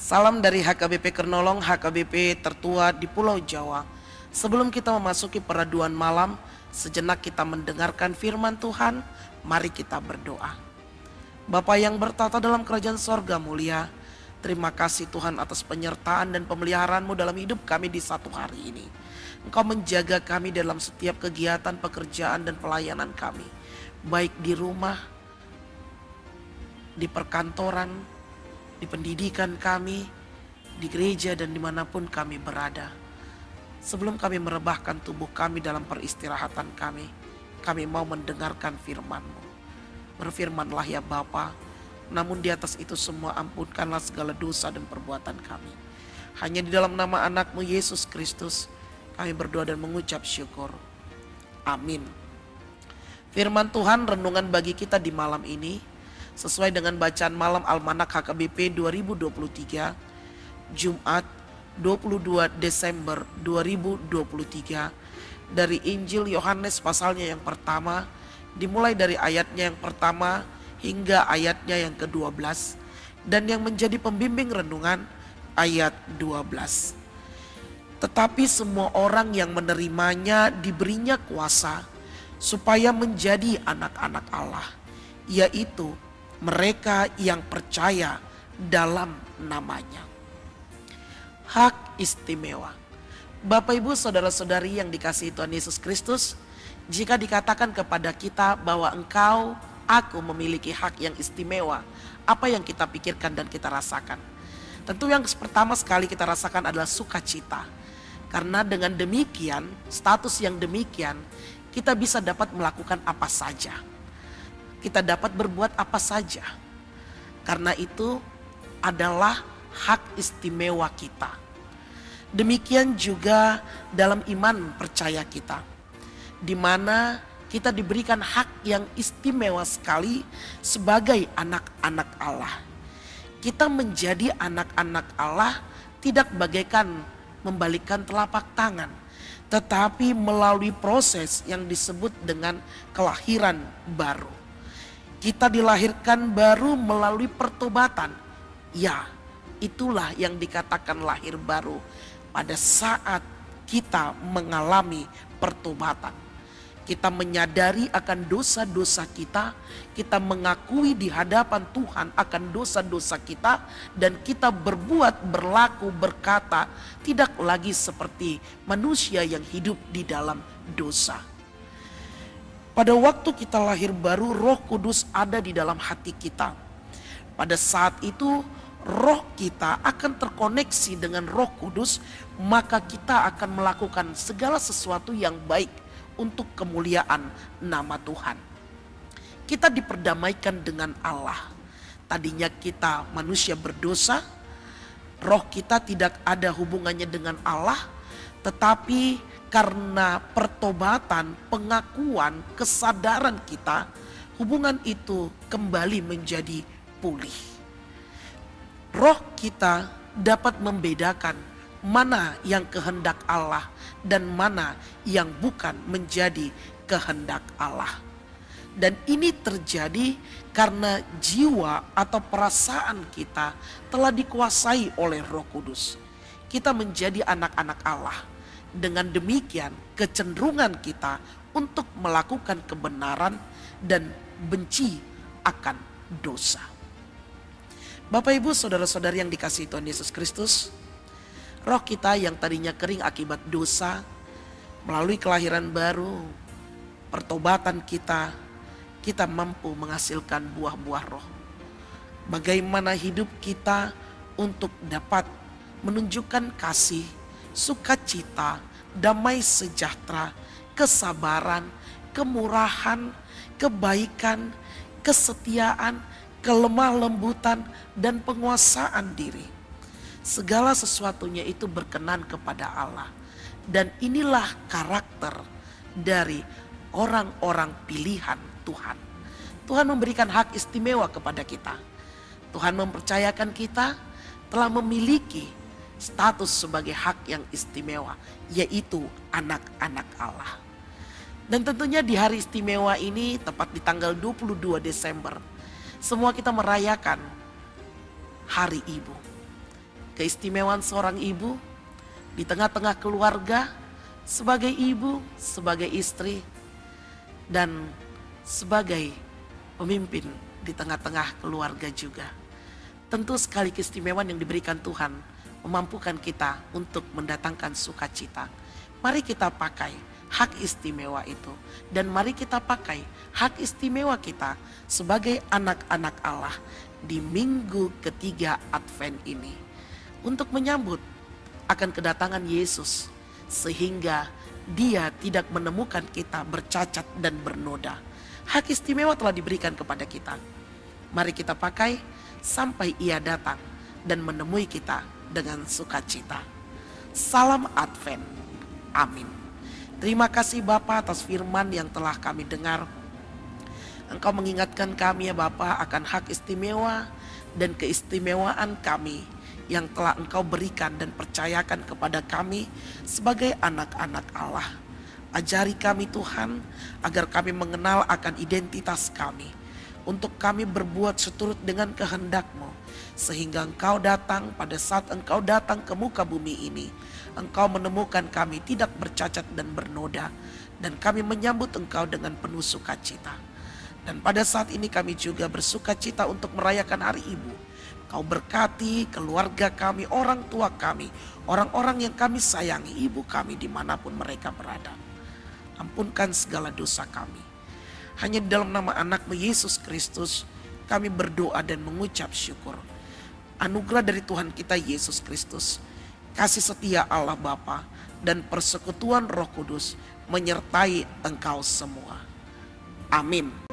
Salam dari HKBP Kernolong, HKBP tertua di Pulau Jawa. Sebelum kita memasuki peraduan malam, sejenak kita mendengarkan firman Tuhan. Mari kita berdoa. Bapa yang bertata dalam kerajaan sorga mulia, terima kasih Tuhan atas penyertaan dan pemeliharaan-Mu dalam hidup kami di satu hari ini. Engkau menjaga kami dalam setiap kegiatan, pekerjaan, dan pelayanan kami. Baik di rumah, di perkantoran, di pendidikan kami, di gereja, dan dimanapun kami berada. Sebelum kami merebahkan tubuh kami dalam peristirahatan kami mau mendengarkan firman-Mu. Berfirmanlah ya Bapa, namun di atas itu semua ampunkanlah segala dosa dan perbuatan kami. Hanya di dalam nama anak-Mu Yesus Kristus kami berdoa dan mengucap syukur. Amin. Firman Tuhan renungan bagi kita di malam ini sesuai dengan bacaan malam Almanak HKBP 2023, Jumat 22 Desember 2023, dari Injil Yohanes pasalnya yang pertama, dimulai dari ayatnya yang pertama hingga ayatnya yang ke-12, dan yang menjadi pembimbing renungan ayat 12. Tetapi semua orang yang menerimanya diberinya kuasa supaya menjadi anak-anak Allah, yaitu mereka yang percaya dalam namanya. Hak istimewa. Bapak Ibu saudara-saudari yang dikasihi Tuhan Yesus Kristus, jika dikatakan kepada kita bahwa aku memiliki hak yang istimewa, apa yang kita pikirkan dan kita rasakan? Tentu yang pertama sekali kita rasakan adalah sukacita. Karena dengan demikian, status yang demikian, kita bisa dapat melakukan apa saja. Kita dapat berbuat apa saja. Karena itu adalah hak istimewa kita. Demikian juga dalam iman percaya kita, di mana kita diberikan hak yang istimewa sekali sebagai anak-anak Allah. Kita menjadi anak-anak Allah tidak bagaikan membalikkan telapak tangan, tetapi melalui proses yang disebut dengan kelahiran baru. Kita dilahirkan baru melalui pertobatan. Ya, itulah yang dikatakan lahir baru pada saat kita mengalami pertobatan. Kita menyadari akan dosa-dosa kita, kita mengakui di hadapan Tuhan akan dosa-dosa kita, dan kita berbuat, berlaku, berkata tidak lagi seperti manusia yang hidup di dalam dosa. Pada waktu kita lahir baru, Roh Kudus ada di dalam hati kita. Pada saat itu roh kita akan terkoneksi dengan Roh Kudus, maka kita akan melakukan segala sesuatu yang baik untuk kemuliaan nama Tuhan. Kita diperdamaikan dengan Allah. Tadinya kita manusia berdosa, roh kita tidak ada hubungannya dengan Allah, tetapi karena pertobatan, pengakuan, kesadaran kita, hubungan itu kembali menjadi pulih. Roh kita dapat membedakan mana yang kehendak Allah dan mana yang bukan menjadi kehendak Allah. Dan ini terjadi karena jiwa atau perasaan kita telah dikuasai oleh Roh Kudus. Kita menjadi anak-anak Allah. Dengan demikian kecenderungan kita untuk melakukan kebenaran dan benci akan dosa. Bapak Ibu saudara-saudari yang dikasihi Tuhan Yesus Kristus, roh kita yang tadinya kering akibat dosa, melalui kelahiran baru, pertobatan kita mampu menghasilkan buah-buah roh. Bagaimana hidup kita untuk dapat menunjukkan kasih, sukacita, damai sejahtera, kesabaran, kemurahan, kebaikan, kesetiaan, kelemah lembutan, dan penguasaan diri. Segala sesuatunya itu berkenan kepada Allah. Dan inilah karakter dari orang-orang pilihan Tuhan. Tuhan memberikan hak istimewa kepada kita. Tuhan mempercayakan kita telah memiliki status sebagai hak yang istimewa, yaitu anak-anak Allah. Dan tentunya di hari istimewa ini, tepat di tanggal 22 Desember, semua kita merayakan Hari Ibu. keistimewaan seorang ibu di tengah-tengah keluarga, sebagai ibu, sebagai istri, dan sebagai pemimpin di tengah-tengah keluarga juga. Tentu sekali keistimewaan yang diberikan Tuhan memampukan kita untuk mendatangkan sukacita. Mari kita pakai hak istimewa itu, dan mari kita pakai hak istimewa kita sebagai anak-anak Allah di minggu ketiga Advent ini untuk menyambut akan kedatangan Yesus, sehingga Dia tidak menemukan kita bercacat dan bernoda. Hak istimewa telah diberikan kepada kita. Mari kita pakai sampai Ia datang dan menemui kita dengan sukacita. Salam Advent. Amin. Terima kasih Bapa atas firman yang telah kami dengar. Engkau mengingatkan kami ya Bapa akan hak istimewa dan keistimewaan kami yang telah Engkau berikan dan percayakan kepada kami sebagai anak-anak Allah. Ajari kami Tuhan agar kami mengenal akan identitas kami, untuk kami berbuat seturut dengan kehendak-Mu, sehingga Engkau datang pada saat Engkau datang ke muka bumi ini, Engkau menemukan kami tidak bercacat dan bernoda, dan kami menyambut Engkau dengan penuh sukacita. Dan pada saat ini kami juga bersukacita untuk merayakan Hari Ibu. Kau berkati keluarga kami, orang tua kami, orang-orang yang kami sayangi, ibu kami dimanapun mereka berada. Ampunkan segala dosa kami. Hanya di dalam nama anak-Mu Yesus Kristus kami berdoa dan mengucap syukur. Anugerah dari Tuhan kita Yesus Kristus, kasih setia Allah Bapa, dan persekutuan Roh Kudus menyertai engkau semua. Amin.